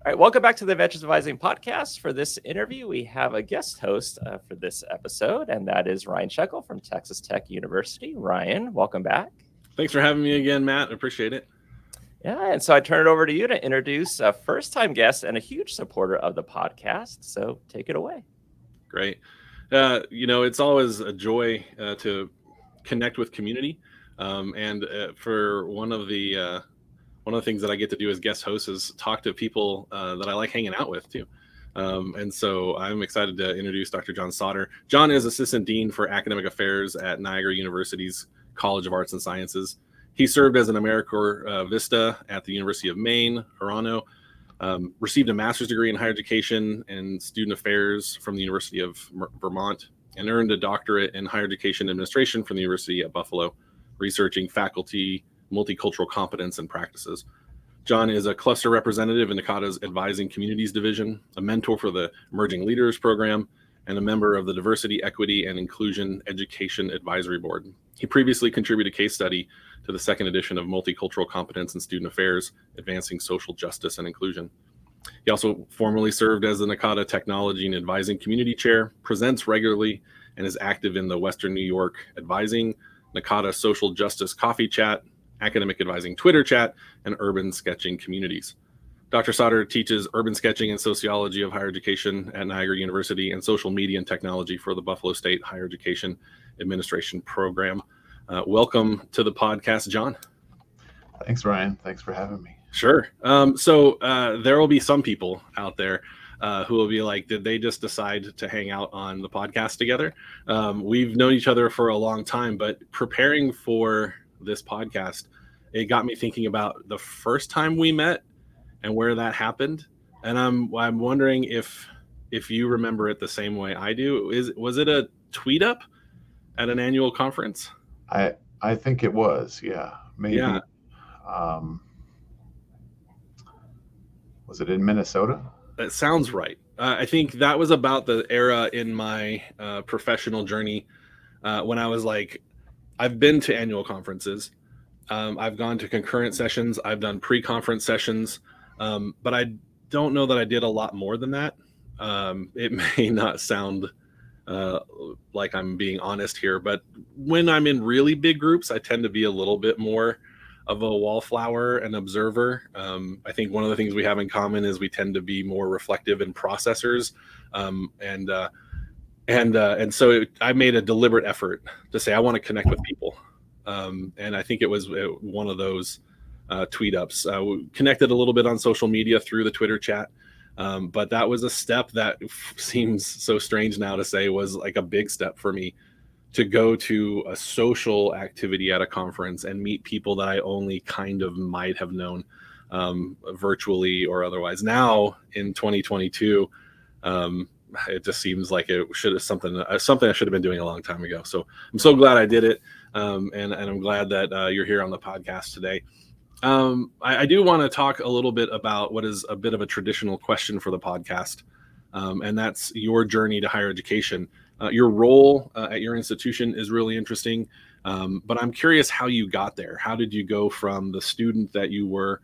All right, welcome back to the Adventures Advising podcast. For this interview, we have a guest host for this episode, and that is Ryan Sheckle from Texas Tech University. Ryan, welcome back. Thanks for having me again, Matt. I appreciate it. Yeah, and so I turn it over to you to introduce a first-time guest and a huge supporter of the podcast. So take it away. Great. It's always a joy to connect with community, and for one of the things that I get to do as guest host is talk to people that I like hanging out with too. And so I'm excited to introduce Dr. John Sauter. John is Assistant Dean for Academic Affairs at Niagara University's College of Arts and Sciences. He served as an AmeriCorps Vista at the University of Maine, Toronto, received a master's degree in higher education and student affairs from the University of Vermont, and earned a doctorate in higher education administration from the University at Buffalo, researching faculty multicultural competence and practices. John is a cluster representative in NACADA's Advising Communities Division, a mentor for the Emerging Leaders Program, and a member of the Diversity, Equity, and Inclusion Education Advisory Board. He previously contributed a case study to the second edition of Multicultural Competence in Student Affairs, Advancing Social Justice and Inclusion. He also formerly served as the NACADA Technology and Advising Community Chair, presents regularly, and is active in the Western New York Advising, NACADA Social Justice Coffee Chat, Academic Advising Twitter Chat, and Urban Sketching Communities. Dr. Sauter teaches urban sketching and sociology of higher education at Niagara University and social media and technology for the Buffalo State Higher Education Administration Program. Welcome to the podcast, John. Thanks, Ryan. Thanks for having me. Sure. So there will be some people out there who will be like, did they just decide to hang out on the podcast together? We've known each other for a long time, but preparing for this podcast, it got me thinking about the first time we met and where that happened. And I'm wondering if you remember it the same way I do. Was it a tweet up at an annual conference? I think it was, yeah. Maybe. Yeah. Was it in Minnesota? That sounds right. I think that was about the era in my professional journey when I was like, I've been to annual conferences. I've gone to concurrent sessions. I've done pre-conference sessions, but I don't know that I did a lot more than that. It may not sound like I'm being honest here, but when I'm in really big groups, I tend to be a little bit more of a wallflower and observer. I think one of the things we have in common is we tend to be more reflective and processors, and so I made a deliberate effort to say I want to connect with people, and I think it was one of those tweet ups. We connected a little bit on social media through the Twitter chat, but that was a step that seems so strange now to say was like a big step for me, to go to a social activity at a conference and meet people that I only kind of might have known virtually or otherwise. Now in 2022, it just seems like it should have something I should have been doing a long time ago. So I'm so glad I did it, and I'm glad that you're here on the podcast today. I do want to talk a little bit about what is a bit of a traditional question for the podcast, and that's your journey to higher education. Your role at your institution is really interesting, but I'm curious how you got there. How did you go from the student that you were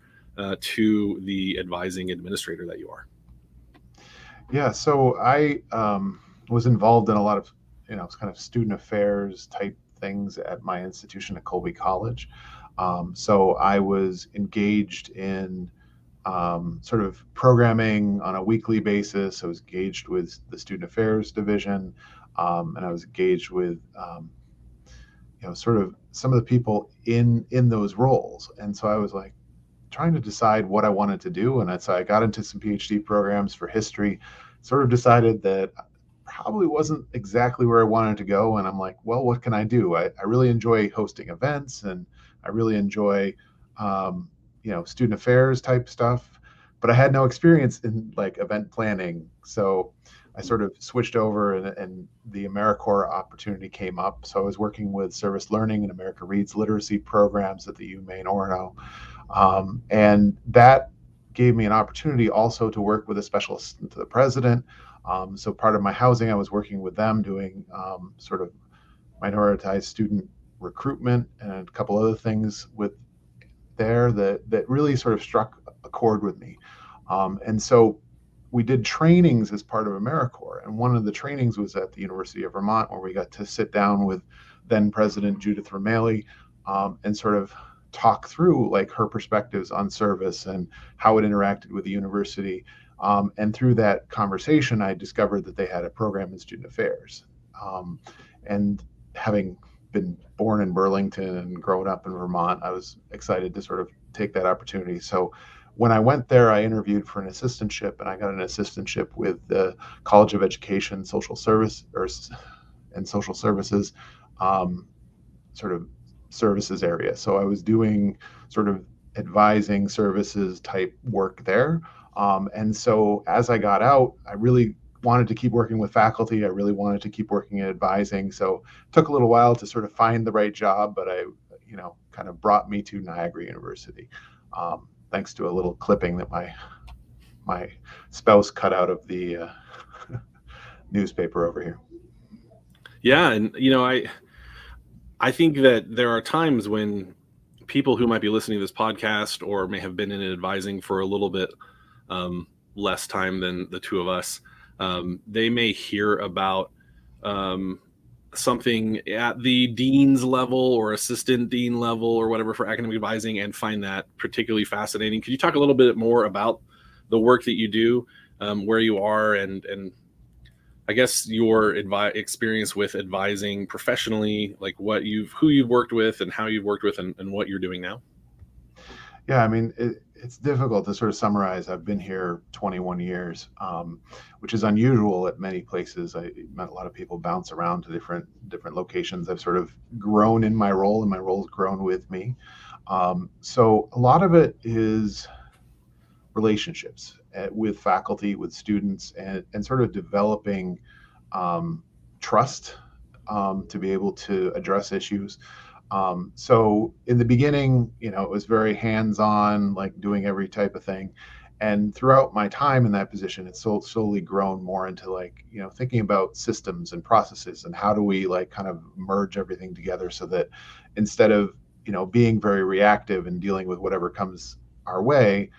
to the advising administrator that you are? Yeah, so I was involved in a lot of, kind of student affairs type things at my institution at Colby College. So I was engaged in sort of programming on a weekly basis. I was engaged with the student affairs division, and I was engaged with, sort of some of the people in those roles. And so I was like trying to decide what I wanted to do. And so I got into some PhD programs for history, sort of decided that probably wasn't exactly where I wanted to go. And I'm like, well, what can I do? I really enjoy hosting events, and I really enjoy, student affairs type stuff, but I had no experience in like event planning. So I sort of switched over, and the AmeriCorps opportunity came up. So I was working with Service Learning and America Reads literacy programs at the UMaine Orono. And that gave me an opportunity also to work with a special assistant to the president. So part of my housing, I was working with them doing sort of minoritized student recruitment and a couple other things with there that really sort of struck a chord with me. And so we did trainings as part of AmeriCorps. And one of the trainings was at the University of Vermont, where we got to sit down with then President Judith Romali and sort of talk through like her perspectives on service and how it interacted with the university. And through that conversation, I discovered that they had a program in student affairs. And having been born in Burlington and grown up in Vermont, I was excited to sort of take that opportunity. So when I went there, I interviewed for an assistantship, and I got an assistantship with the College of Education, Social Service, and Social Services, sort of services area. So I was doing sort of advising services type work there. And so as I got out, I really wanted to keep working with faculty. I really wanted to keep working in advising. So it took a little while to sort of find the right job, but kind of brought me to Niagara University, thanks to a little clipping that my spouse cut out of the newspaper over here. Yeah, and I think that there are times when people who might be listening to this podcast or may have been in advising for a little bit less time than the two of us, they may hear about something at the dean's level or assistant dean level or whatever for academic advising and find that particularly fascinating. Could you talk a little bit more about the work that you do, where you are, and I guess your experience with advising professionally, like who you've worked with and how you've worked with and what you're doing now? Yeah, I mean, it's difficult to sort of summarize. I've been here 21 years, which is unusual at many places. I met a lot of people bounce around to different locations. I've sort of grown in my role, and my role's grown with me. So a lot of it is relationships with faculty, with students, and sort of developing trust to be able to address issues. So in the beginning, it was very hands-on, like doing every type of thing. And throughout my time in that position, it's slowly grown more into like, thinking about systems and processes and how do we like kind of merge everything together so that instead of, being very reactive and dealing with whatever comes our way,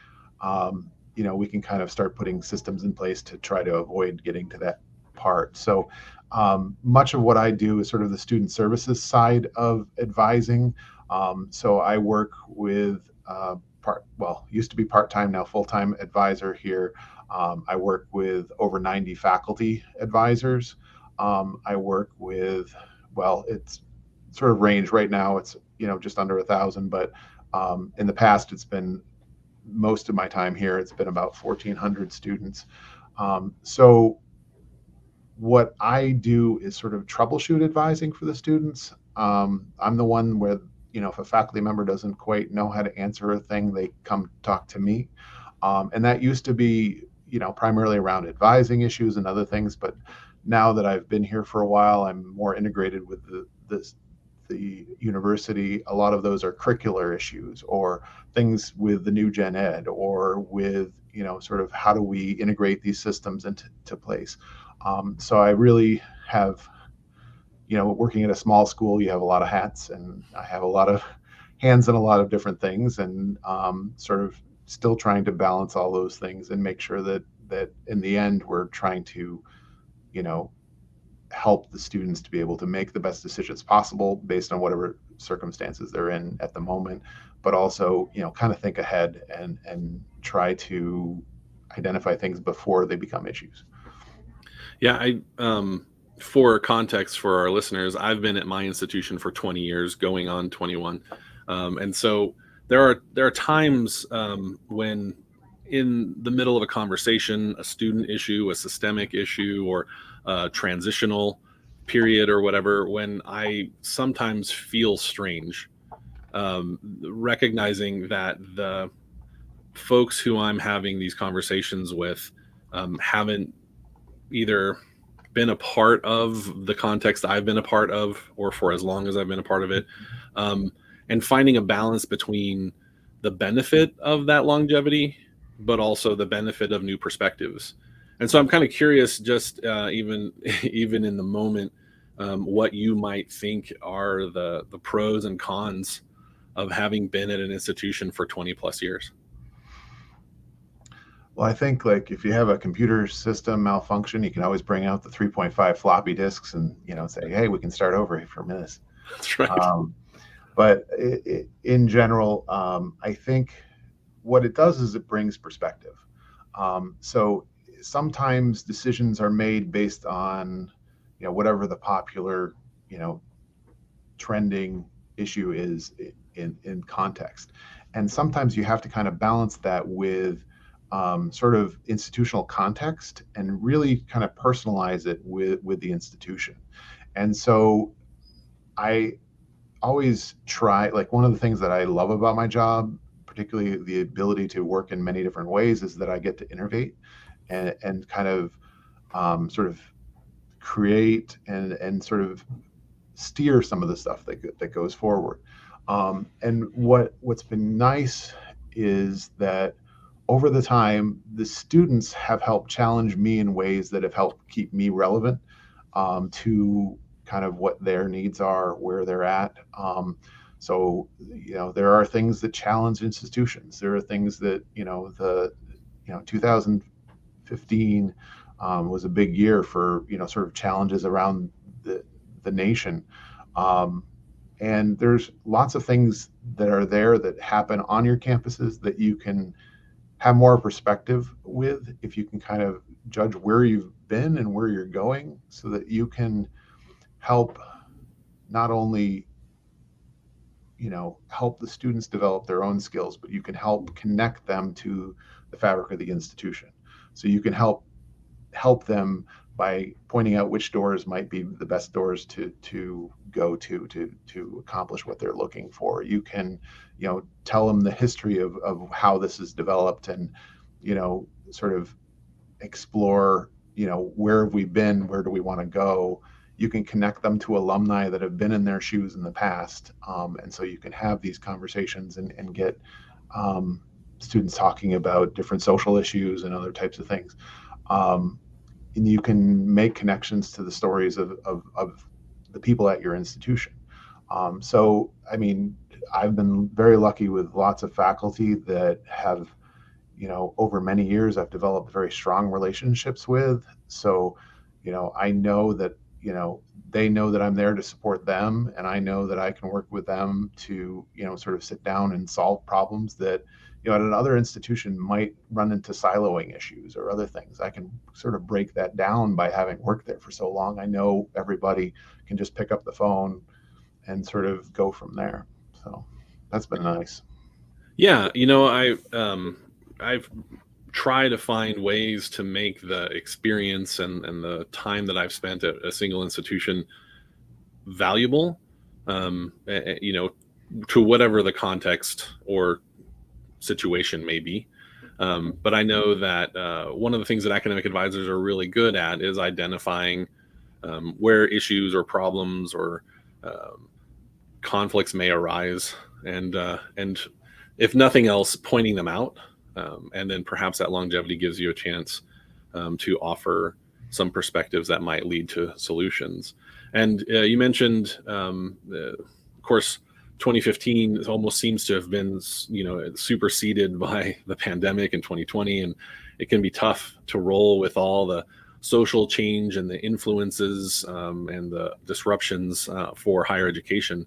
we can kind of start putting systems in place to try to avoid getting to that part. So much of what I do is sort of the student services side of advising. So I work with used to be part-time, now full-time advisor here. I work with over 90 faculty advisors. I work with, it's sort of range right now. It's, just under 1,000, but in the past, it's been most of my time here. It's been about 1,400 students. So what I do is sort of troubleshoot advising for the students. I'm the one where, if a faculty member doesn't quite know how to answer a thing, they come talk to me. And that used to be, primarily around advising issues and other things. But now that I've been here for a while, I'm more integrated with the university. A lot of those are curricular issues or things with the new gen ed or with, sort of how do we integrate these systems into place. So I really have, working at a small school, you have a lot of hats, and I have a lot of hands in a lot of different things, and sort of still trying to balance all those things and make sure that in the end we're trying to, help the students to be able to make the best decisions possible based on whatever circumstances they're in at the moment, but also, kind of think ahead and try to identify things before they become issues. Yeah, for context for our listeners, I've been at my institution for 20 years, going on 21. And so there are times when in the middle of a conversation, a student issue, a systemic issue, or a transitional period or whatever, when I sometimes feel strange, recognizing that the folks who I'm having these conversations with haven't either been a part of the context I've been a part of or for as long as I've been a part of it, and finding a balance between the benefit of that longevity but also the benefit of new perspectives. And so I'm kind of curious, just even in the moment, what you might think are the pros and cons of having been at an institution for 20 plus years. Well, I think like if you have a computer system malfunction, you can always bring out the 3.5 floppy disks and say, hey, we can start over for a minute. That's right. But in general, I think what it does is it brings perspective. So sometimes decisions are made based on whatever the popular trending issue is in context, and sometimes you have to kind of balance that with sort of institutional context and really kind of personalize it with the institution. And so I always try, like, one of the things that I love about my job, particularly the ability to work in many different ways, is that I get to innovate and kind of sort of create and sort of steer some of the stuff that goes forward. And what's been nice is that over the time, the students have helped challenge me in ways that have helped keep me relevant to kind of what their needs are, where they're at. So there are things that challenge institutions. There are things that 2015 was a big year for sort of challenges around the nation. And there's lots of things that are there that happen on your campuses that you can have more perspective with if you can kind of judge where you've been and where you're going, so that you can help not only help the students develop their own skills, but you can help connect them to the fabric of the institution. So you can help them by pointing out which doors might be the best doors to go to accomplish what they're looking for. You can tell them the history of how this is developed, and sort of explore where have we been, where do we want to go. You can connect them to alumni that have been in their shoes in the past, and so you can have these conversations and get students talking about different social issues and other types of things. And you can make connections to the stories of the people at your institution. So, I mean, I've been very lucky with lots of faculty that have, over many years, I've developed very strong relationships with. So, I know that, they know that I'm there to support them, and I know that I can work with them to, sort of sit down and solve problems that, at another institution might run into siloing issues or other things. I can sort of break that down by having worked there for so long. I know everybody can just pick up the phone and sort of go from there. So that's been nice. Yeah, I've tried to find ways to make the experience and the time that I've spent at a single institution valuable, to whatever the context or situation may be. But I know that one of the things that academic advisors are really good at is identifying where issues or problems or conflicts may arise, and if nothing else, pointing them out. And then perhaps that longevity gives you a chance to offer some perspectives that might lead to solutions. And you mentioned, of course, 2015 almost seems to have been, superseded by the pandemic in 2020, and it can be tough to roll with all the social change and the influences and the disruptions for higher education.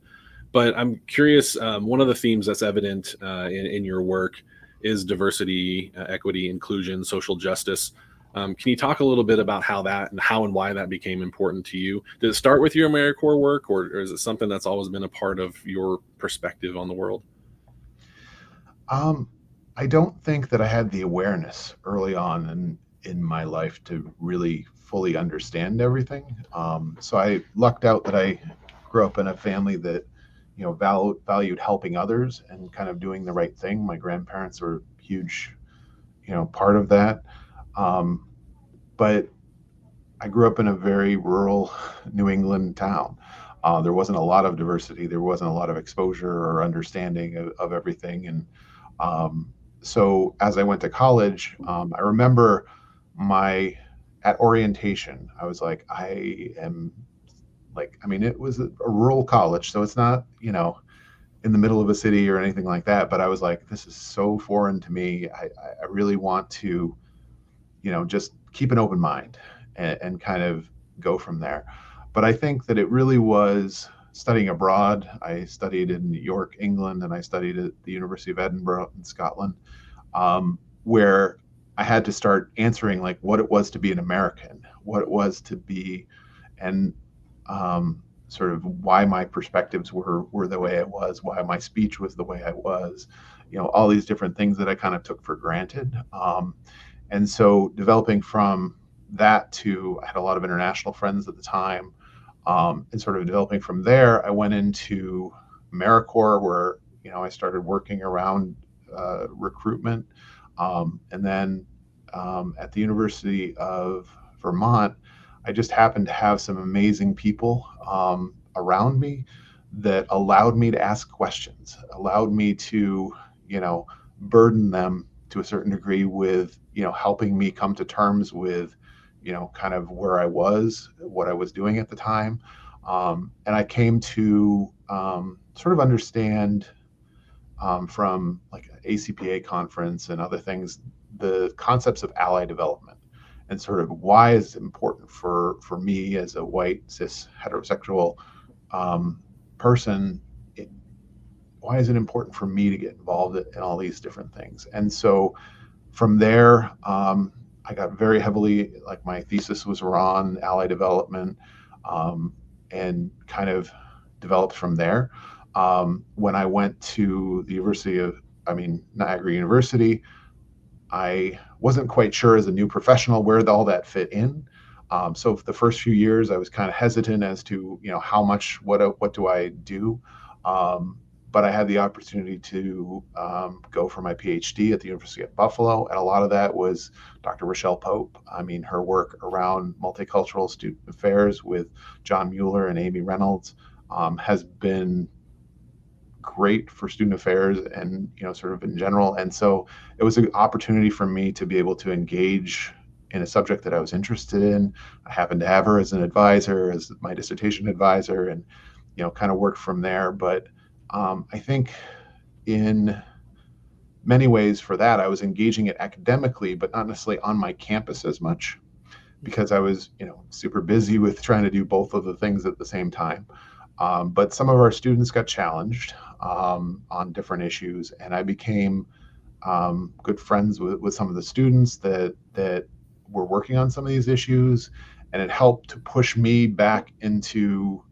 But I'm curious, one of the themes that's evident in your work is diversity, equity, inclusion, social justice. Can you talk a little bit about how and why that became important to you? Did it start with your AmeriCorps work, or is it something that's always been a part of your perspective on the world? I don't think that I had the awareness early on in my life to really fully understand everything. So I lucked out that I grew up in a family that valued helping others and kind of doing the right thing. My grandparents were a huge part of that. But I grew up in a very rural New England town. There wasn't a lot of diversity. There wasn't a lot of exposure or understanding of everything. And so as I went to college, I remember at orientation, I was like, it was a rural college, so it's not, in the middle of a city or anything like that. But I was like, this is so foreign to me. I really want to just keep an open mind and kind of go from there. But I think that it really was studying abroad. I studied in York, England, and I studied at the University of Edinburgh in Scotland, where I had to start answering like what it was to be an American, what it was to be, and sort of why my perspectives were the way I was, why my speech was the way I was, all these different things that I kind of took for granted. And so developing from that to, I had a lot of international friends at the time, and sort of developing from there, I went into AmeriCorps, where I started working around recruitment, and then at the University of Vermont, I just happened to have some amazing people around me that allowed me to ask questions, allowed me to burden them to a certain degree with helping me come to terms with kind of where I was, what I was doing at the time. And I came to sort of understand from like an ACPA conference and other things, the concepts of ally development and sort of why is it important for me as a white, cis, heterosexual person. Why is it important for me to get involved in all these different things? And so from there, I got very heavily, like my thesis was around ally development, and kind of developed from there. When I went to the Niagara University, I wasn't quite sure as a new professional where all that fit in. So for the first few years, I was kind of hesitant as to, how much, what do I do? But I had the opportunity to go for my PhD at the University of Buffalo. And a lot of that was Dr. Rochelle Pope. I mean, her work around multicultural student affairs with John Mueller and Amy Reynolds has been great for student affairs and, sort of in general. And so it was an opportunity for me to be able to engage in a subject that I was interested in. I happened to have her as an advisor, as my dissertation advisor, and, kind of worked from there. But I think in many ways for that, I was engaging it academically, but not necessarily on my campus as much because I was, super busy with trying to do both of the things at the same time. But some of our students got challenged on different issues, and I became good friends with some of the students that were working on some of these issues, and it helped to push me back into,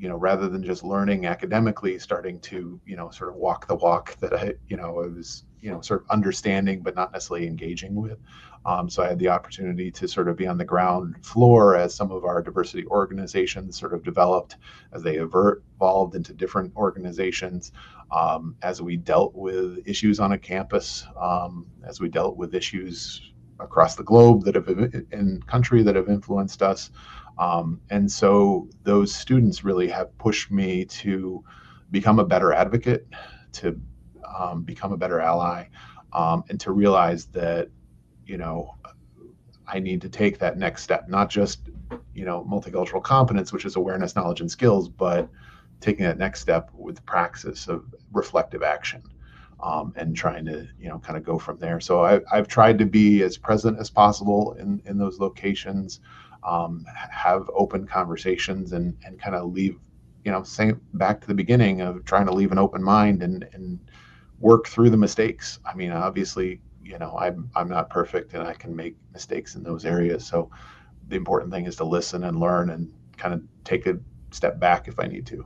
rather than just learning academically, starting to, sort of walk the walk that I was, sort of understanding, but not necessarily engaging with. So I had the opportunity to sort of be on the ground floor as some of our diversity organizations sort of developed, as they evolved into different organizations, as we dealt with issues on a campus, as we dealt with issues across the globe that have in country that have influenced us. And so those students really have pushed me to become a better advocate, to become a better ally, and to realize that, I need to take that next step, not just, multicultural competence, which is awareness, knowledge, and skills, but taking that next step with the praxis of reflective action, and trying to, kind of go from there. So I've tried to be as present as possible in those locations, have open conversations and kind of leave, same back to the beginning of trying to leave an open mind and work through the mistakes. I mean, obviously, I'm not perfect and I can make mistakes in those areas. So the important thing is to listen and learn and kind of take a step back if I need to.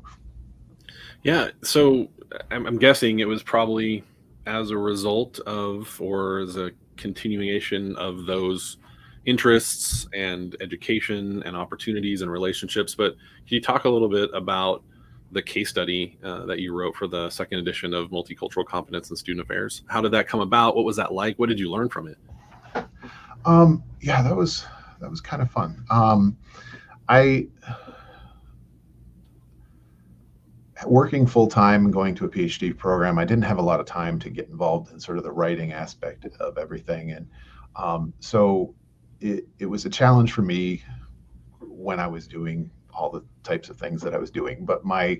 Yeah. So I'm guessing it was probably as a result of, or as a continuation of those interests and education and opportunities and relationships. But can you talk a little bit about the case study that you wrote for the second edition of Multicultural Competence in Student Affairs? How did that come about? What was that like? What did you learn from it? Yeah, that was kind of fun. I working full time and going to a PhD program, I didn't have a lot of time to get involved in sort of the writing aspect of everything. And so it was a challenge for me when I was doing all the types of things that I was doing, but my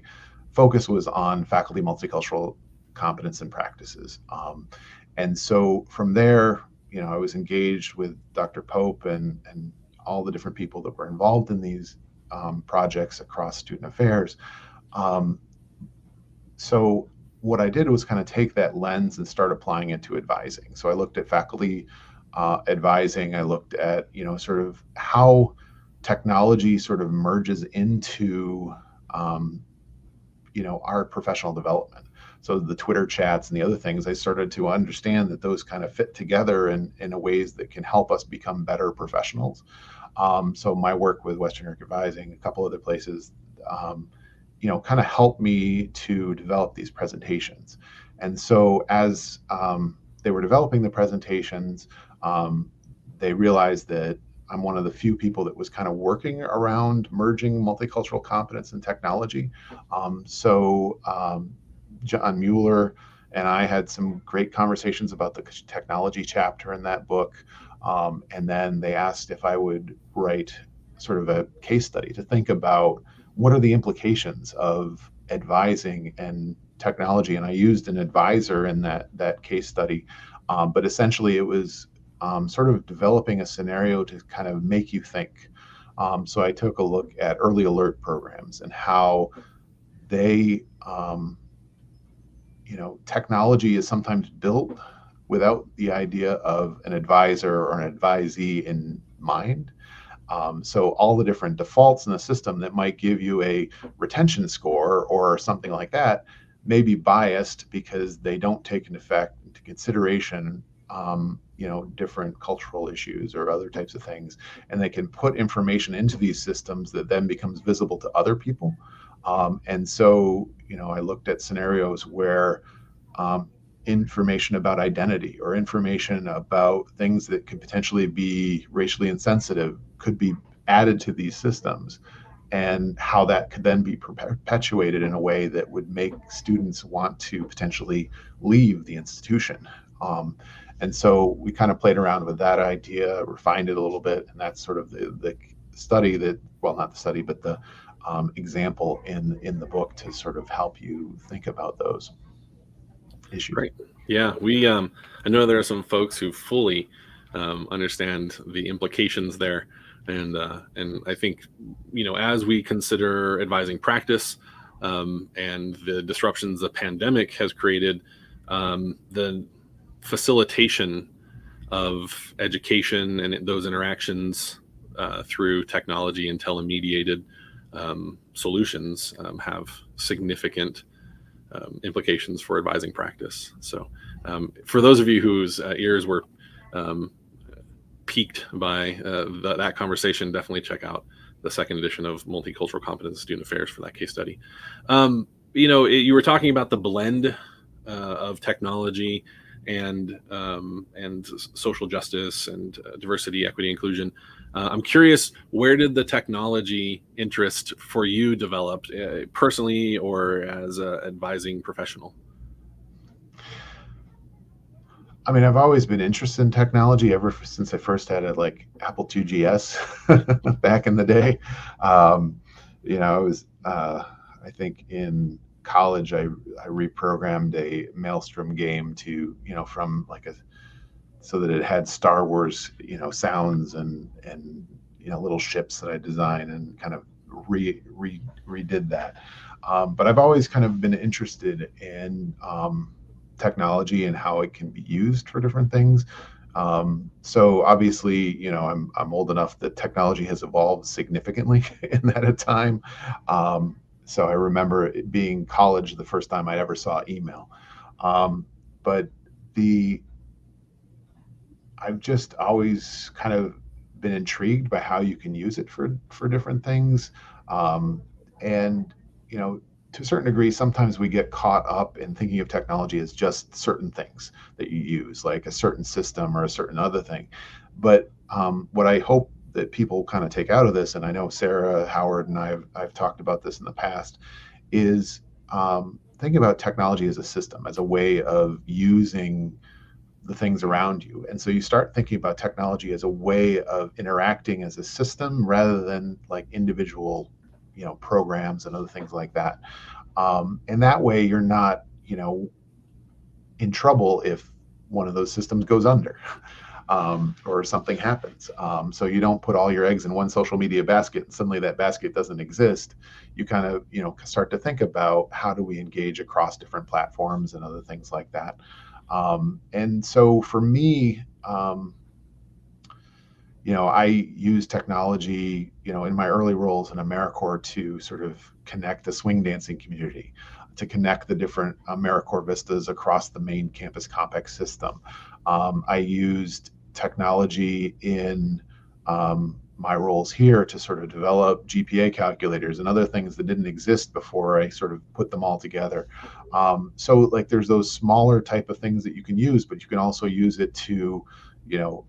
focus was on faculty multicultural competence and practices. And so from there, I was engaged with Dr. Pope and all the different people that were involved in these projects across student affairs. So what I did was kind of take that lens and start applying it to advising. So I looked at faculty advising. I looked at, sort of how technology sort of merges into, our professional development. So the Twitter chats and the other things, I started to understand that those kind of fit together in a ways that can help us become better professionals. So my work with Western New York Advising, a couple other places, kind of helped me to develop these presentations. And so as they were developing the presentations, they realized that I'm one of the few people that was kind of working around merging multicultural competence and technology. So John Mueller and I had some great conversations about the technology chapter in that book. And then they asked if I would write sort of a case study to think about what are the implications of advising and technology. And I used an advisor in that case study. But essentially it was sort of developing a scenario to kind of make you think. So I took a look at early alert programs and how they, technology is sometimes built without the idea of an advisor or an advisee in mind. So all the different defaults in the system that might give you a retention score or something like that may be biased because they don't take into consideration different cultural issues or other types of things, and they can put information into these systems that then becomes visible to other people. And so, I looked at scenarios where information about identity or information about things that could potentially be racially insensitive could be added to these systems, and how that could then be perpetuated in a way that would make students want to potentially leave the institution. And so we kind of played around with that idea, refined it a little bit, and that's sort of the study that, well, not the study, but the example in the book to sort of help you think about those issues. Right. Yeah, I know there are some folks who fully understand the implications there, and I think as we consider advising practice and the disruptions the pandemic has created, the facilitation of education and those interactions through technology and telemediated solutions have significant implications for advising practice. So for those of you whose ears were piqued by that conversation, definitely check out the second edition of Multicultural Competence Student Affairs for that case study. You were talking about the blend of technology and social justice and diversity, equity, inclusion. I'm curious, where did the technology interest for you develop personally or as an advising professional? I mean, I've always been interested in technology ever since I first had a Apple IIgs back in the day. I was, I think in college, I reprogrammed a Maelstrom game to, from so that it had Star Wars, sounds and little ships that I designed and kind of redid that. But I've always kind of been interested in technology and how it can be used for different things. So obviously, I'm old enough that technology has evolved significantly in that time. So I remember it being college the first time I ever saw email. But I've just always kind of been intrigued by how you can use it for different things. And, to a certain degree, sometimes we get caught up in thinking of technology as just certain things that you use, like a certain system or a certain other thing. But what I hope that people kind of take out of this, and I know Sarah Howard and I've talked about this in the past, is thinking about technology as a system, as a way of using the things around you. And so you start thinking about technology as a way of interacting as a system rather than like individual, programs and other things like that. And that way you're not, in trouble if one of those systems goes under. or something happens. So you don't put all your eggs in one social media basket and suddenly that basket doesn't exist. You kind of, start to think about how do we engage across different platforms and other things like that. And so for me, I use technology, in my early roles in AmeriCorps to sort of connect the swing dancing community, to connect the different AmeriCorps vistas across the main campus complex system. I used technology in my roles here to sort of develop GPA calculators and other things that didn't exist before I sort of put them all together. So like there's those smaller type of things that you can use, but you can also use it to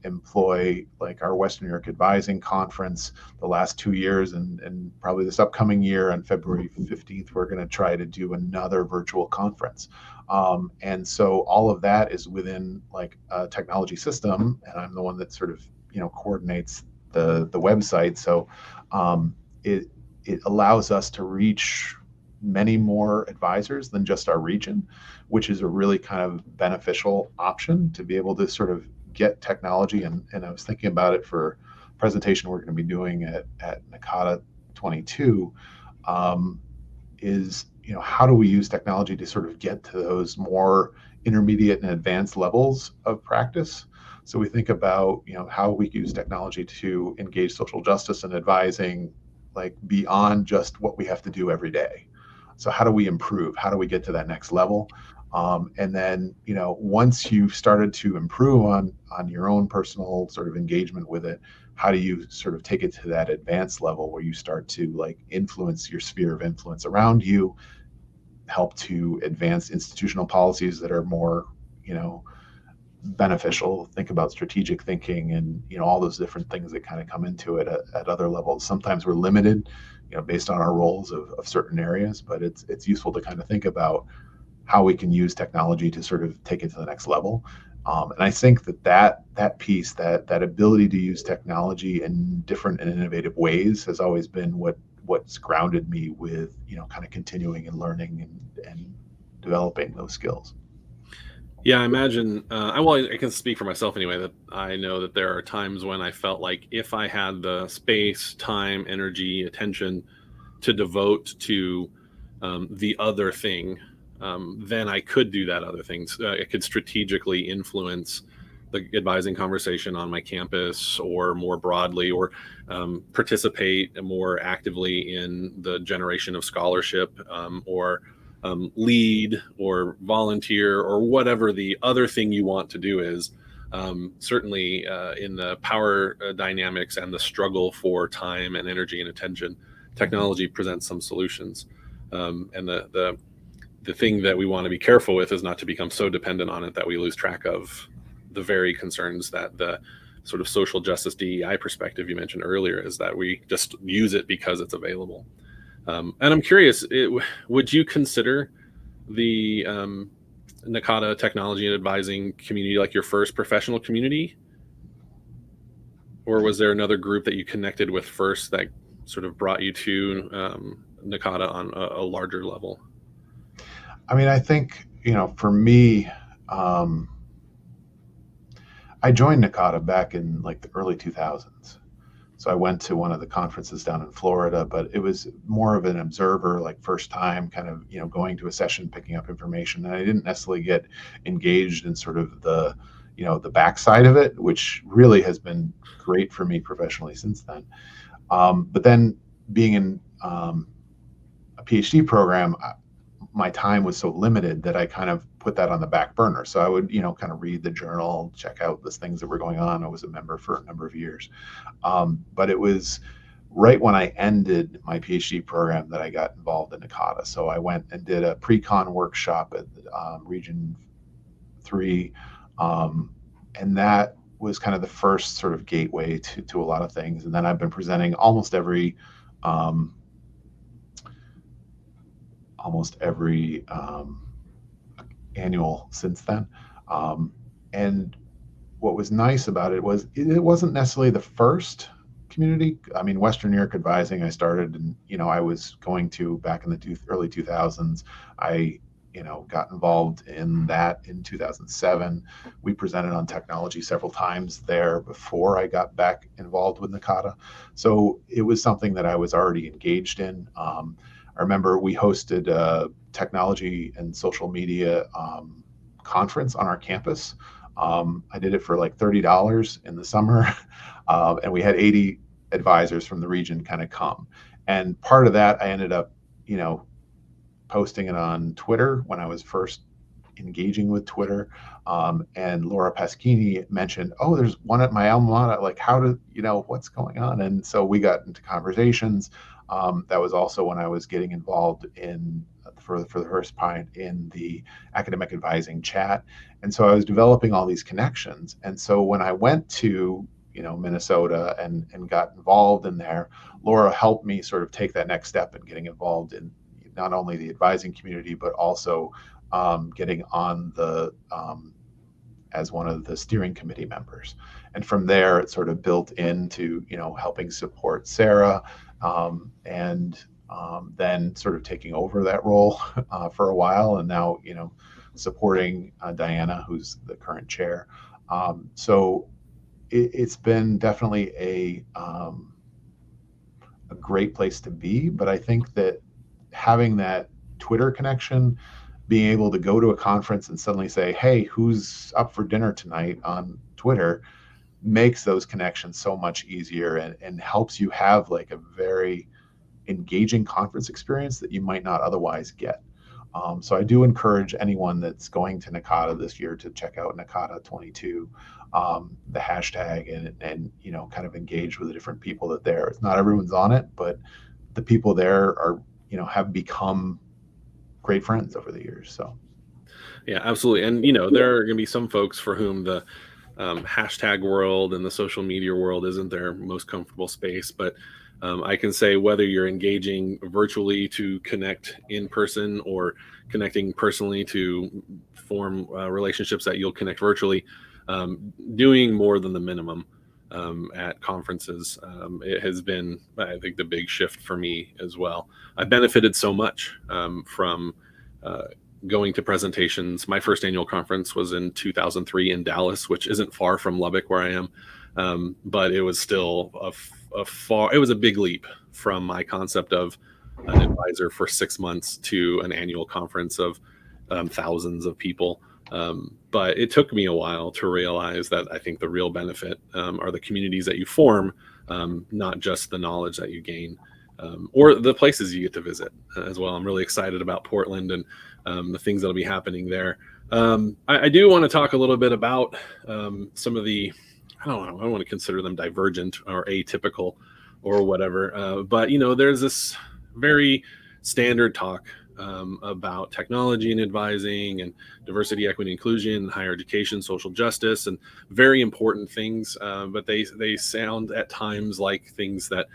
employ like our Western New York Advising Conference the last 2 years, and probably this upcoming year on February 15th, we're going to try to do another virtual conference. And so all of that is within like a technology system, and I'm the one that sort of, coordinates the website. So it allows us to reach many more advisors than just our region, which is a really kind of beneficial option to be able to sort of get technology. And I was thinking about it for a presentation we're going to be doing at NACADA 22, is, how do we use technology to sort of get to those more intermediate and advanced levels of practice? So we think about, how we use technology to engage social justice and advising, like beyond just what we have to do every day. So how do we improve? How do we get to that next level? And then, once you've started to improve on your own personal sort of engagement with it, how do you sort of take it to that advanced level where you start to like influence your sphere of influence around you, help to advance institutional policies that are more, beneficial? Think about strategic thinking and, all those different things that kind of come into it at other levels. Sometimes we're limited, based on our roles of certain areas, but it's useful to kind of think about how we can use technology to sort of take it to the next level. And I think that piece, that ability to use technology in different and innovative ways has always been what's grounded me with, kind of continuing and learning and developing those skills. Yeah, I imagine. I can speak for myself anyway. That I know that there are times when I felt like if I had the space, time, energy, attention to devote to the other thing, then I could do that other things. I could strategically influence the advising conversation on my campus, or more broadly, or participate more actively in the generation of scholarship, or lead or volunteer, or whatever the other thing you want to do is. Certainly in the power dynamics and the struggle for time and energy and attention, technology presents some solutions. And the thing that we want to be careful with is not to become so dependent on it that we lose track of the very concerns that the sort of social justice DEI perspective you mentioned earlier is, that we just use it because it's available. And I'm curious, would you consider the NACADA technology and advising community like your first professional community? Or was there another group that you connected with first that sort of brought you to NACADA on a larger level? I mean, I think, for me, I joined NACADA back in like the early 2000s. So I went to one of the conferences down in Florida, but it was more of an observer, like first time kind of, going to a session, picking up information. And I didn't necessarily get engaged in sort of the backside of it, which really has been great for me professionally since then. But then being in a PhD program, my time was so limited that I kind of put that on the back burner. So I would, kind of read the journal, check out the things that were going on. I was a member for a number of years. But it was right when I ended my PhD program that I got involved in NACADA. So I went and did a pre-con workshop at Region 3. And that was kind of the first sort of gateway to a lot of things. And then I've been presenting almost every annual since then. And what was nice about it was it wasn't necessarily the first community. I mean, Western New York Advising, I started, and I was going to back in the early 2000s. I got involved in that in 2007. We presented on technology several times there before I got back involved with NACADA. So it was something that I was already engaged in. I remember we hosted a technology and social media conference on our campus. I did it for like $30 in the summer, and we had 80 advisors from the region kind of come. And part of that, I ended up, posting it on Twitter when I was first engaging with Twitter. And Laura Pasquini mentioned, "Oh, there's one at my alma mater. Like, how do what's going on?" And so we got into conversations. That was also when I was getting involved in for the first time in the academic advising chat. And so I was developing all these connections. And so when I went to Minnesota and got involved in there, Laura helped me sort of take that next step in getting involved in not only the advising community, but also getting on the as one of the steering committee members. And from there, it sort of built into helping support Sarah, and then sort of taking over that role for a while, and now supporting Diana, who's the current chair. So it's been definitely a great place to be, but I think that having that Twitter connection, being able to go to a conference and suddenly say, "Hey, who's up for dinner tonight?" on Twitter, makes those connections so much easier, and helps you have like a very engaging conference experience that you might not otherwise get. So I do encourage anyone that's going to NACADA this year to check out NACADA 22, the hashtag, and kind of engage with the different people that there. It's not everyone's on it, but the people there are have become great friends over the years. So Yeah, absolutely. And there are going to be some folks for whom the hashtag world and the social media world isn't their most comfortable space, but I can say whether you're engaging virtually to connect in person or connecting personally to form relationships that you'll connect virtually, doing more than the minimum at conferences, it has been, I think, the big shift for me as well. I benefited so much from going to presentations. My first annual conference was in 2003 in Dallas, which isn't far from Lubbock where I am, but it was still it was a big leap from my concept of an advisor for 6 months to an annual conference of thousands of people. But it took me a while to realize that I think the real benefit are the communities that you form, not just the knowledge that you gain, or the places you get to visit as well. I'm really excited about Portland and the things that'll be happening there. I do want to talk a little bit about some of the, I don't want to consider them divergent or atypical or whatever, but there's this very standard talk about technology and advising and diversity, equity, inclusion, higher education, social justice, and very important things. But they sound at times like things that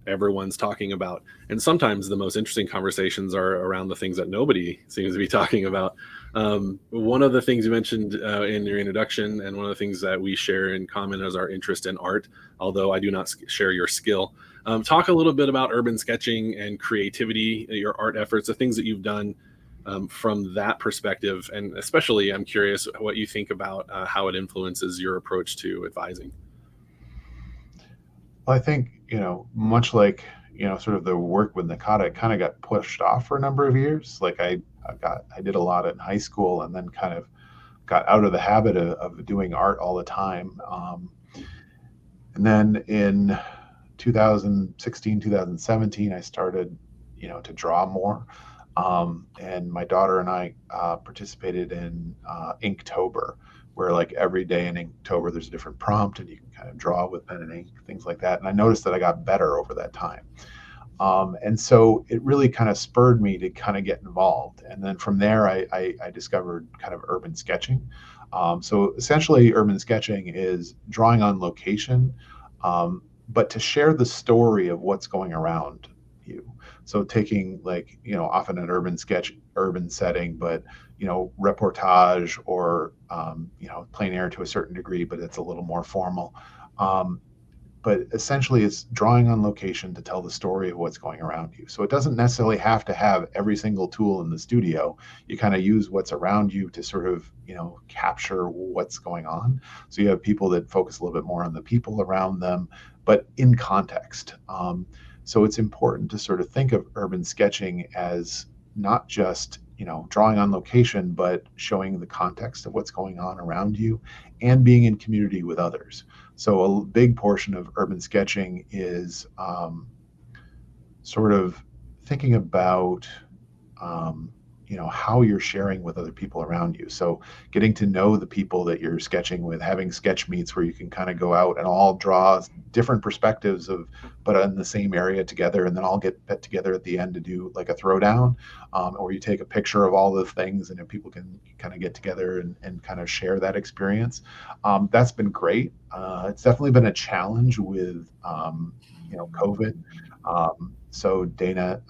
everyone's talking about. And sometimes the most interesting conversations are around the things that nobody seems to be talking about. One of the things you mentioned in your introduction, and one of the things that we share in common is our interest in art, although I do not share your skill. Talk a little bit about urban sketching and creativity, your art efforts, the things that you've done from that perspective. And especially, I'm curious what you think about how it influences your approach to advising. Well, I think, much like, sort of the work with NACADA, it kind of got pushed off for a number of years. Like I did a lot in high school, and then kind of got out of the habit of doing art all the time. And then in 2016, 2017, I started, to draw more. And my daughter and I participated in Inktober, where like every day in Inktober, there's a different prompt and you can kind of draw with pen and ink, things like that. And I noticed that I got better over that time. And so it really kind of spurred me to kind of get involved. And then from there, I discovered kind of urban sketching. So essentially, urban sketching is drawing on location, but to share the story of what's going around you. So taking like, often an urban sketch, urban setting, but, reportage or, plein air to a certain degree, but it's a little more formal. but essentially it's drawing on location to tell the story of what's going around you. So it doesn't necessarily have to have every single tool in the studio. You kind of use what's around you to sort of, capture what's going on. So you have people that focus a little bit more on the people around them, but in context. So it's important to sort of think of urban sketching as not just, drawing on location, but showing the context of what's going on around you and being in community with others. So a big portion of urban sketching is sort of thinking about how you're sharing with other people around you. So getting to know the people that you're sketching with, having sketch meets where you can kind of go out and all draw different perspectives but in the same area together, and then all get together at the end to do like a throwdown, or you take a picture of all the things, and then people can kind of get together and kind of share that experience. That's been great. It's definitely been a challenge with COVID. So Dana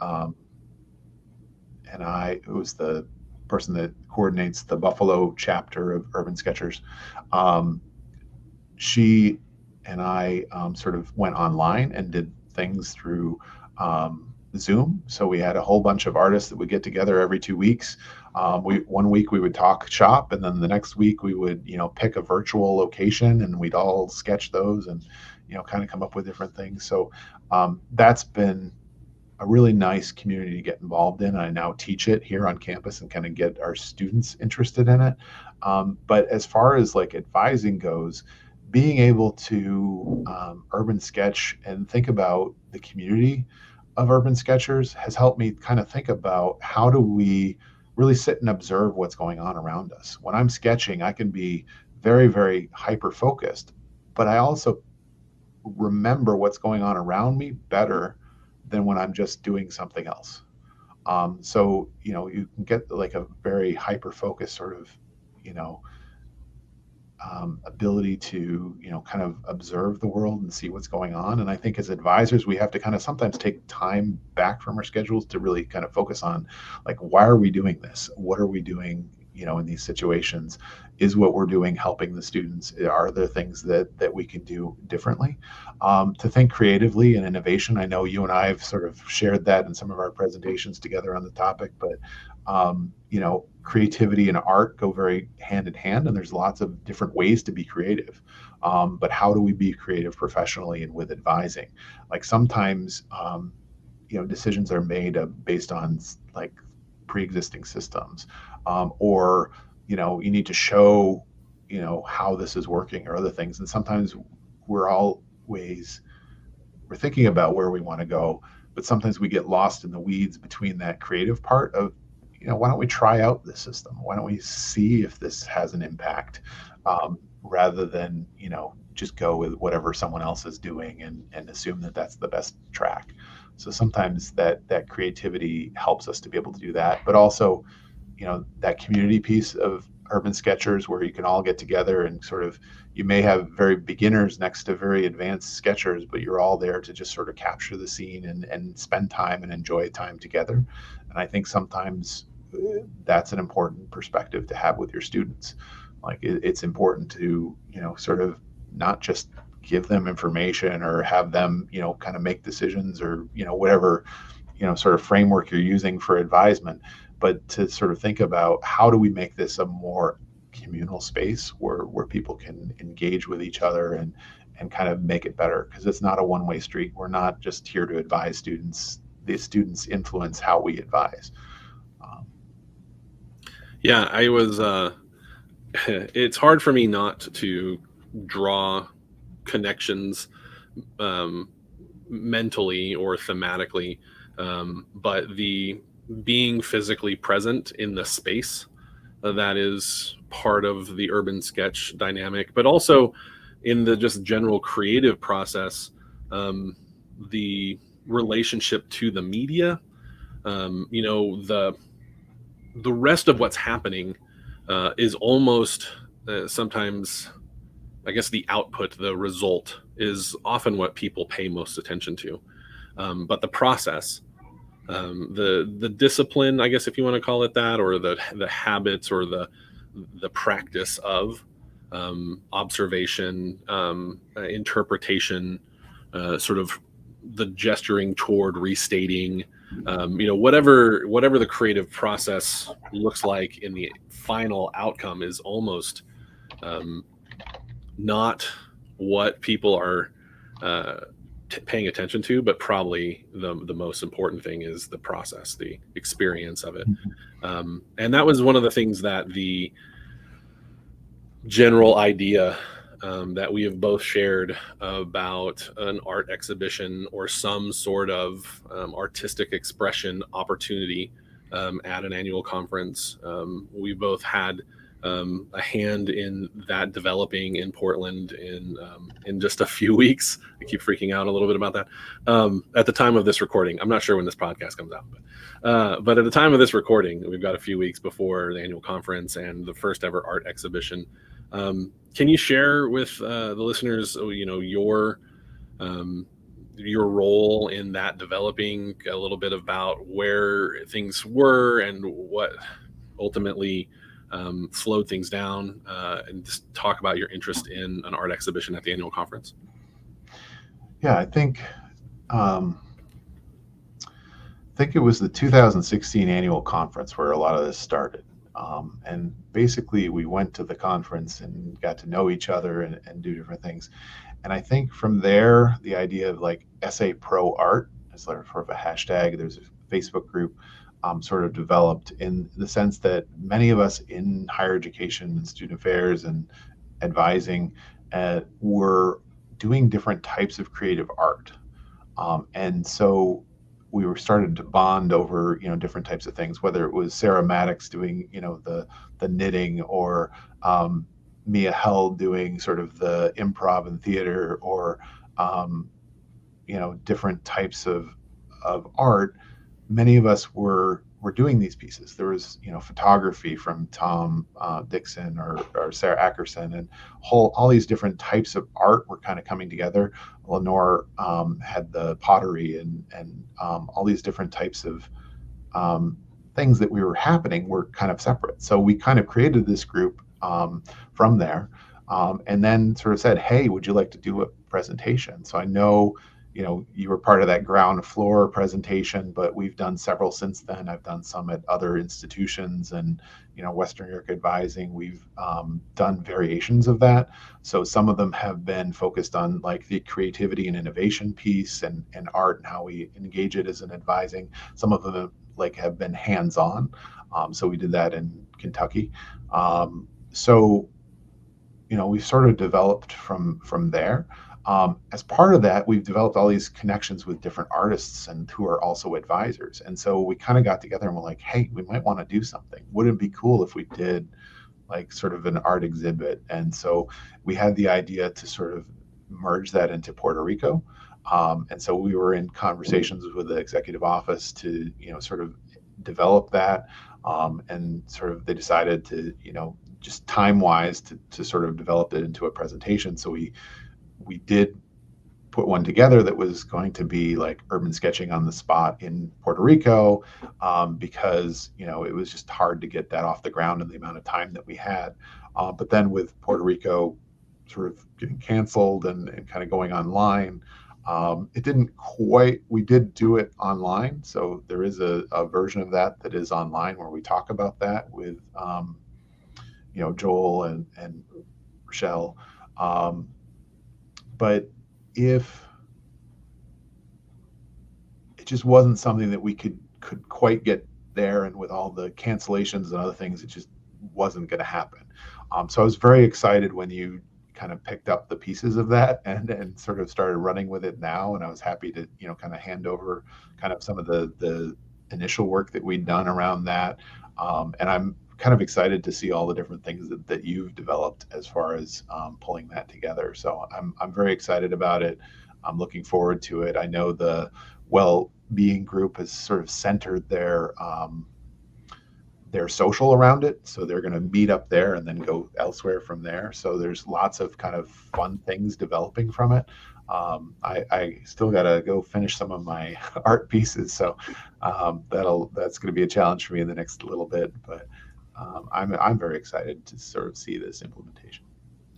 and I, who's the person that coordinates the Buffalo chapter of Urban Sketchers, she and I sort of went online and did things through Zoom. So we had a whole bunch of artists that would get together every 2 weeks. One week we would talk shop, and then the next week we would, pick a virtual location, and we'd all sketch those and, kind of come up with different things. So that's been a really nice community to get involved in. I now teach it here on campus and kind of get our students interested in it. But as far as like advising goes, being able to urban sketch and think about the community of urban sketchers has helped me kind of think about how do we really sit and observe what's going on around us. When I'm sketching, I can be very, very hyper focused, but I also remember what's going on around me better than when I'm just doing something else. So, you can get like a very hyper focused sort of, ability to, kind of observe the world and see what's going on. And I think as advisors, we have to kind of sometimes take time back from our schedules to really kind of focus on like, why are we doing this? What are we doing, in these situations? Is what we're doing helping the students? Are there things that we can do differently? To think creatively and innovation. I know you and I have sort of shared that in some of our presentations together on the topic, but creativity and art go very hand in hand, and there's lots of different ways to be creative. But how do we be creative professionally and with advising? Like sometimes, decisions are made based on like pre-existing systems, or you need to show how this is working or other things. And sometimes we're thinking about where we want to go, but sometimes we get lost in the weeds between that creative part of why don't we try out this system? Why don't we see if this has an impact, rather than just go with whatever someone else is doing and assume that that's the best track. So sometimes that creativity helps us to be able to do that, but also that community piece of urban sketchers where you can all get together and sort of, you may have very beginners next to very advanced sketchers, but you're all there to just sort of capture the scene and spend time and enjoy time together. And I think sometimes that's an important perspective to have with your students. Like it's important to, sort of not just give them information or have them, kind of make decisions or, whatever, sort of framework you're using for advisement, but to sort of think about how do we make this a more communal space where people can engage with each other and kind of make it better, because it's not a one-way street. We're not just here to advise students. The students influence how we advise. Yeah, I was, it's hard for me not to draw connections mentally or thematically, but the being physically present in the space, that is part of the urban sketch dynamic, but also in the just general creative process, the relationship to the media, the rest of what's happening is almost sometimes, I guess, the output, the result is often what people pay most attention to. But the process, the discipline, I guess, if you want to call it that, or the habits or the practice of observation, interpretation, sort of the gesturing toward restating, whatever the creative process looks like in the final outcome is almost not what people are paying attention to, but probably the most important thing is the process, the experience of it. And that was one of the things that the general idea that we have both shared about an art exhibition or some sort of artistic expression opportunity at an annual conference. We both had a hand in that developing in Portland in just a few weeks. I keep freaking out a little bit about that. At the time of this recording, I'm not sure when this podcast comes out, but at the time of this recording, we've got a few weeks before the annual conference and the first ever art exhibition. Can you share with the listeners, your role in that developing, a little bit about where things were and what ultimately slowed things down, and just talk about your interest in an art exhibition at the annual conference? Yeah, I think it was the 2016 annual conference where a lot of this started. And basically we went to the conference and got to know each other and do different things. And I think from there, the idea of like SA Pro Art as sort of a hashtag, there's a Facebook group sort of developed in the sense that many of us in higher education and student affairs and advising were doing different types of creative art. And so we were started to bond over, different types of things, whether it was Sarah Maddox doing, the knitting, or Mia Hell doing sort of the improv and theater, or, different types of art. Many of us were doing these pieces. There was, photography from Tom Dixon or Sarah Ackerson, and all these different types of art were kind of coming together. Lenore had the pottery and all these different types of things that were happening were kind of separate. So we kind of created this group from there, and then sort of said, hey, would you like to do a presentation? So I know, you were part of that ground floor presentation, but we've done several since then. I've done some at other institutions and, Western New York Advising. We've done variations of that. So some of them have been focused on like the creativity and innovation piece and art and how we engage it as an advising. Some of them have been hands-on. So we did that in Kentucky. So, we've sort of developed from there. As part of that, we've developed all these connections with different artists and who are also advisors. And so we kind of got together and we're like, hey, we might want to do something. Wouldn't it be cool if we did like sort of an art exhibit? And so we had the idea to sort of merge that into Puerto Rico. And so we were in conversations with the executive office to, sort of develop that. And sort of they decided to, just time-wise to sort of develop it into a presentation. So we did put one together that was going to be like urban sketching on the spot in Puerto Rico, because it was just hard to get that off the ground in the amount of time that we had. But then with Puerto Rico sort of getting canceled and kind of going online, it didn't quite. We did do it online, so there is a version of that is online where we talk about that with Joel and Rochelle. But if it just wasn't something that we could quite get there, and with all the cancellations and other things, it just wasn't going to happen. So I was very excited when you kind of picked up the pieces of that and sort of started running with it now. And I was happy to, kind of hand over kind of some of the initial work that we'd done around that. And I'm kind of excited to see all the different things that you've developed as far as pulling that together. So I'm very excited about it. I'm looking forward to it. I know the well-being group has sort of centered their social around it. So they're going to meet up there and then go elsewhere from there. So there's lots of kind of fun things developing from it. I still got to go finish some of my art pieces. So that's going to be a challenge for me in the next little bit, but I'm very excited to sort of see this implementation.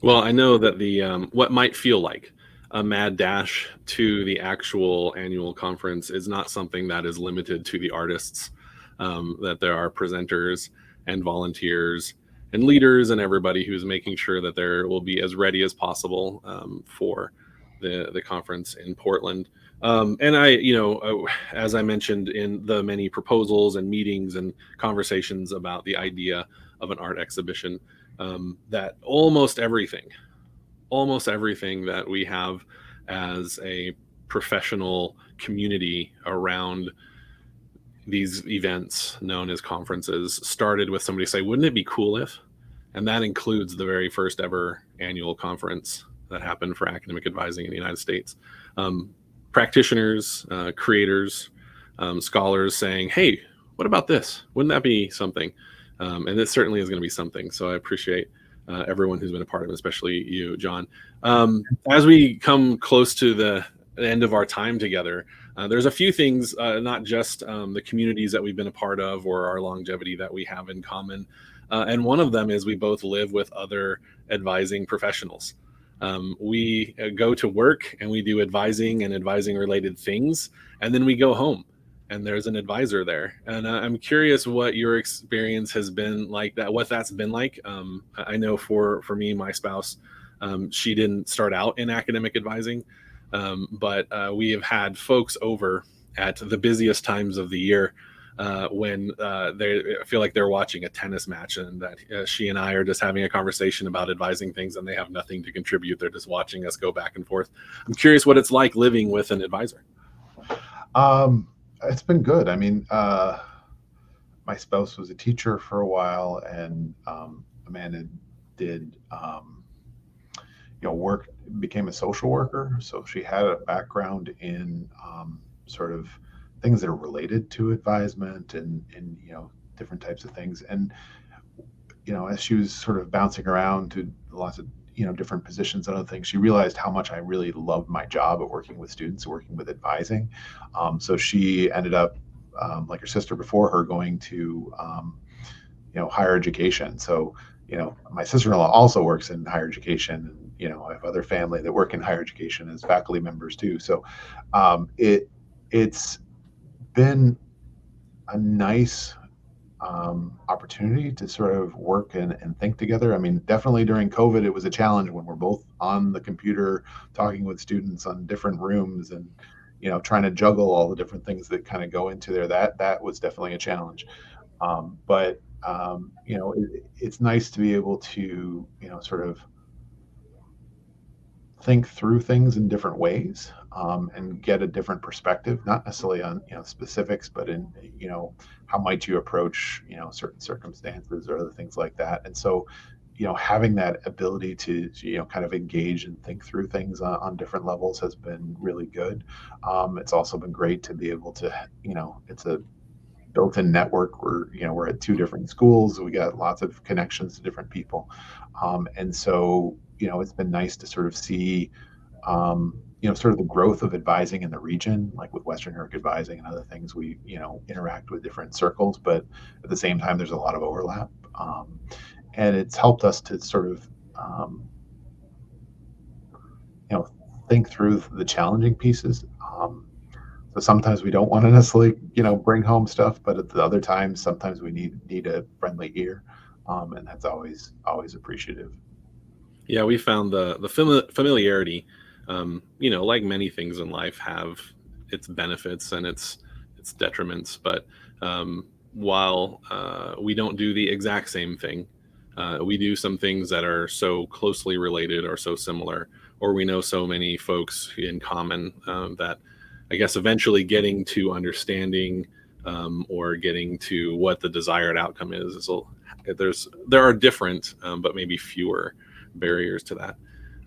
Well, I know that the what might feel like a mad dash to the actual annual conference is not something that is limited to the artists, that there are presenters and volunteers and leaders and everybody who's making sure that there will be as ready as possible for the conference in Portland. And I, as I mentioned in the many proposals and meetings and conversations about the idea of an art exhibition, that almost everything that we have as a professional community around these events known as conferences started with somebody say, wouldn't it be cool if? And that includes the very first ever annual conference that happened for academic advising in the United States. Practitioners, creators, scholars saying, hey, what about this? Wouldn't that be something? And it certainly is going to be something. So I appreciate everyone who's been a part of it, especially you, John. As we come close to the end of our time together, there's a few things, not just the communities that we've been a part of or our longevity that we have in common. And one of them is we both live with other advising professionals. We go to work and we do advising and advising related things, and then we go home and there's an advisor there. And I'm curious what your experience has been like, what that's been like. I know for me, my spouse, she didn't start out in academic advising, but we have had folks over at the busiest times of the year when they feel like they're watching a tennis match, and that she and I are just having a conversation about advising things and they have nothing to contribute. They're just watching us go back and forth. I'm curious what it's like living with an advisor. It's been good. I mean, my spouse was a teacher for a while, and Amanda did, became a social worker. So she had a background in sort of things that are related to advisement and different types of things. And as she was sort of bouncing around to lots of different positions and other things, she realized how much I really loved my job at working with students, working with advising. So she ended up, like her sister before her, going to higher education. So my sister-in-law also works in higher education, and I have other family that work in higher education as faculty members too. So it's been a nice opportunity to sort of work and think together. I mean, definitely during COVID, it was a challenge when we're both on the computer talking with students on different rooms and, trying to juggle all the different things that kind of go into there. That was definitely a challenge. But it's nice to be able to, sort of think through things in different ways, and get a different perspective, not necessarily on specifics, but in how might you approach certain circumstances or other things like that. And so having that ability to kind of engage and think through things on different levels has been really good. It's also been great to be able to it's a built-in network. We're at two different schools. We got lots of connections to different people, and so it's been nice to sort of see sort of the growth of advising in the region, like with Western New York Advising and other things. We interact with different circles, but at the same time there's a lot of overlap, and it's helped us to sort of think through the challenging pieces. So sometimes we don't want to necessarily, bring home stuff, but at the other times, sometimes we need a friendly ear, and that's always appreciative. Yeah, we found the familiarity, like many things in life, have its benefits and its detriments. But while we don't do the exact same thing, we do some things that are so closely related or so similar, or we know so many folks in common, that I guess eventually getting to understanding, or getting to what the desired outcome is there are different, but maybe fewer barriers to that.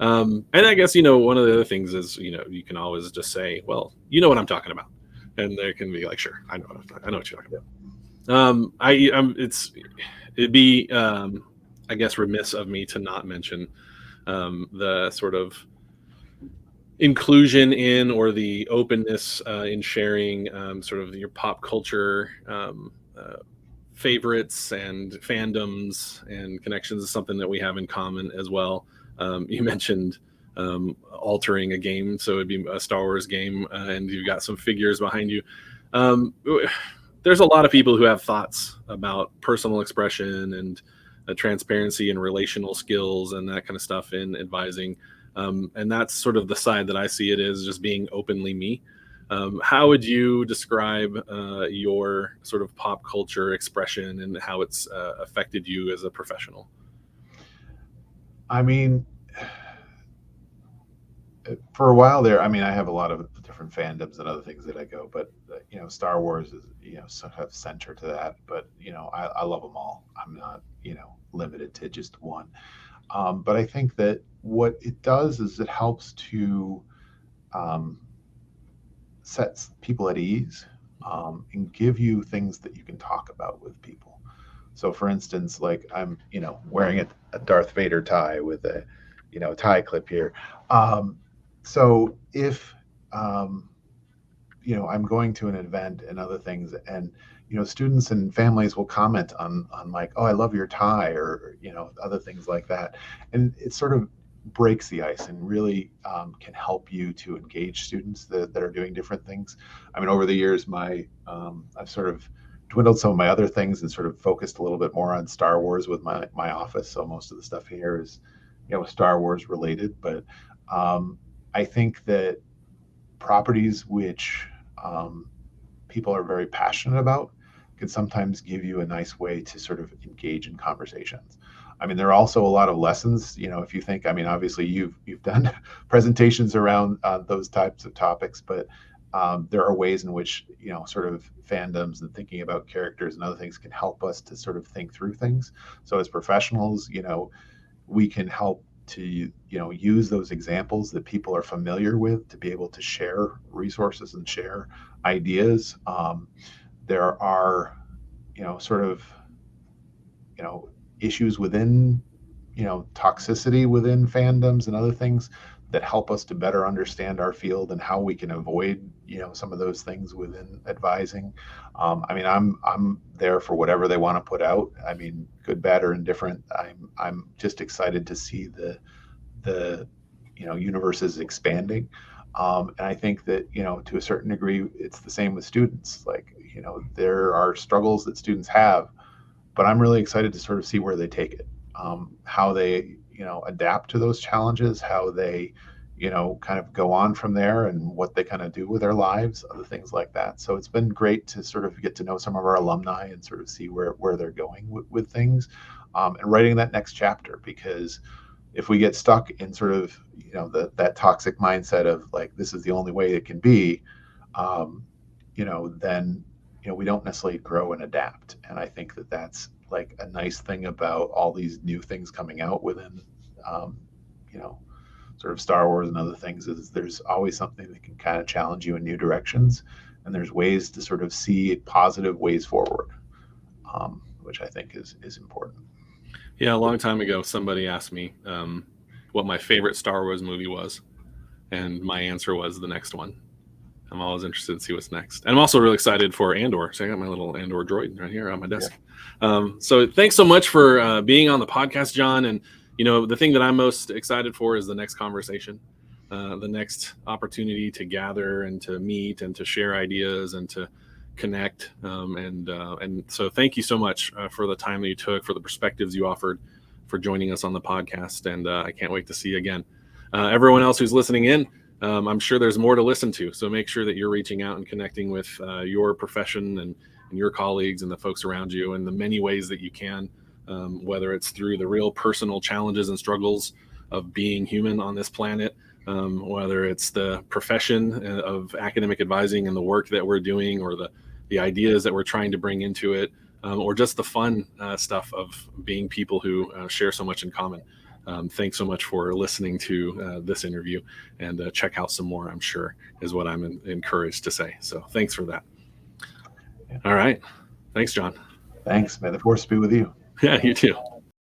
And I guess one of the other things is you can always just say, well, what I'm talking about, and there can be like, sure, I know what you're talking about. It'd be I guess remiss of me to not mention the sort of inclusion in, or the openness in sharing sort of your pop culture favorites and fandoms and connections is something that we have in common as well. You mentioned altering a game. So it'd be a Star Wars game, and you've got some figures behind you. There's a lot of people who have thoughts about personal expression and transparency and relational skills and that kind of stuff in advising. And that's sort of the side that I see it as, just being openly me. How would you describe your sort of pop culture expression and how it's affected you as a professional? I mean, for a while there, I mean, I have a lot of different fandoms and other things that I go, but Star Wars is, sort of center to that. But I love them all. I'm not, limited to just one. But I think that what it does is it helps to set people at ease, and give you things that you can talk about with people. So, for instance, like I'm, wearing a Darth Vader tie with a, tie clip here. So if, I'm going to an event and other things, and students and families will comment on like, oh, I love your tie, or other things like that, and it sort of breaks the ice and really can help you to engage students that are doing different things. I mean, over the years, I've sort of dwindled some of my other things and sort of focused a little bit more on Star Wars with my office. So most of the stuff here is, Star Wars related. But I think that properties which people are very passionate about can sometimes give you a nice way to sort of engage in conversations. I mean, there are also a lot of lessons, if you think, I mean, obviously you've done presentations around those types of topics, but there are ways in which, sort of fandoms and thinking about characters and other things can help us to sort of think through things. So as professionals, we can help to, use those examples that people are familiar with to be able to share resources and share ideas. There are, sort of, issues within, toxicity within fandoms and other things that help us to better understand our field and how we can avoid, some of those things within advising. I mean, I'm there for whatever they want to put out. I mean, good, bad, or indifferent. I'm just excited to see the universe is expanding. And I think that, to a certain degree, it's the same with students. Like, there are struggles that students have, but I'm really excited to sort of see where they take it, how they, adapt to those challenges, how they, kind of go on from there, and what they kind of do with their lives, other things like that. So it's been great to sort of get to know some of our alumni and sort of see where they're going with things, and writing that next chapter. Because if we get stuck in sort of, that toxic mindset of like, this is the only way it can be, then, we don't necessarily grow and adapt. And I think that that's like a nice thing about all these new things coming out within, sort of Star Wars and other things, is there's always something that can kind of challenge you in new directions. And there's ways to sort of see positive ways forward, which I think is important. Yeah, a long time ago, somebody asked me what my favorite Star Wars movie was, and my answer was the next one. I'm always interested to see what's next. And I'm also really excited for Andor. So I got my little Andor droid right here on my desk. Yeah. So thanks so much for being on the podcast, John. And, the thing that I'm most excited for is the next conversation, the next opportunity to gather and to meet and to share ideas and to connect. And so thank you so much for the time that you took, for the perspectives you offered, for joining us on the podcast. And I can't wait to see you again. Everyone else who's listening in, I'm sure there's more to listen to. So make sure that you're reaching out and connecting with your profession and your colleagues and the folks around you in the many ways that you can, whether it's through the real personal challenges and struggles of being human on this planet, whether it's the profession of academic advising and the work that we're doing, or the ideas that we're trying to bring into it, or just the fun stuff of being people who share so much in common. Thanks so much for listening to this interview, and check out some more, I'm sure, is what I'm encouraged to say. So thanks for that. Yeah. All right. Thanks, John. Thanks. May the force be with you. Yeah, you too.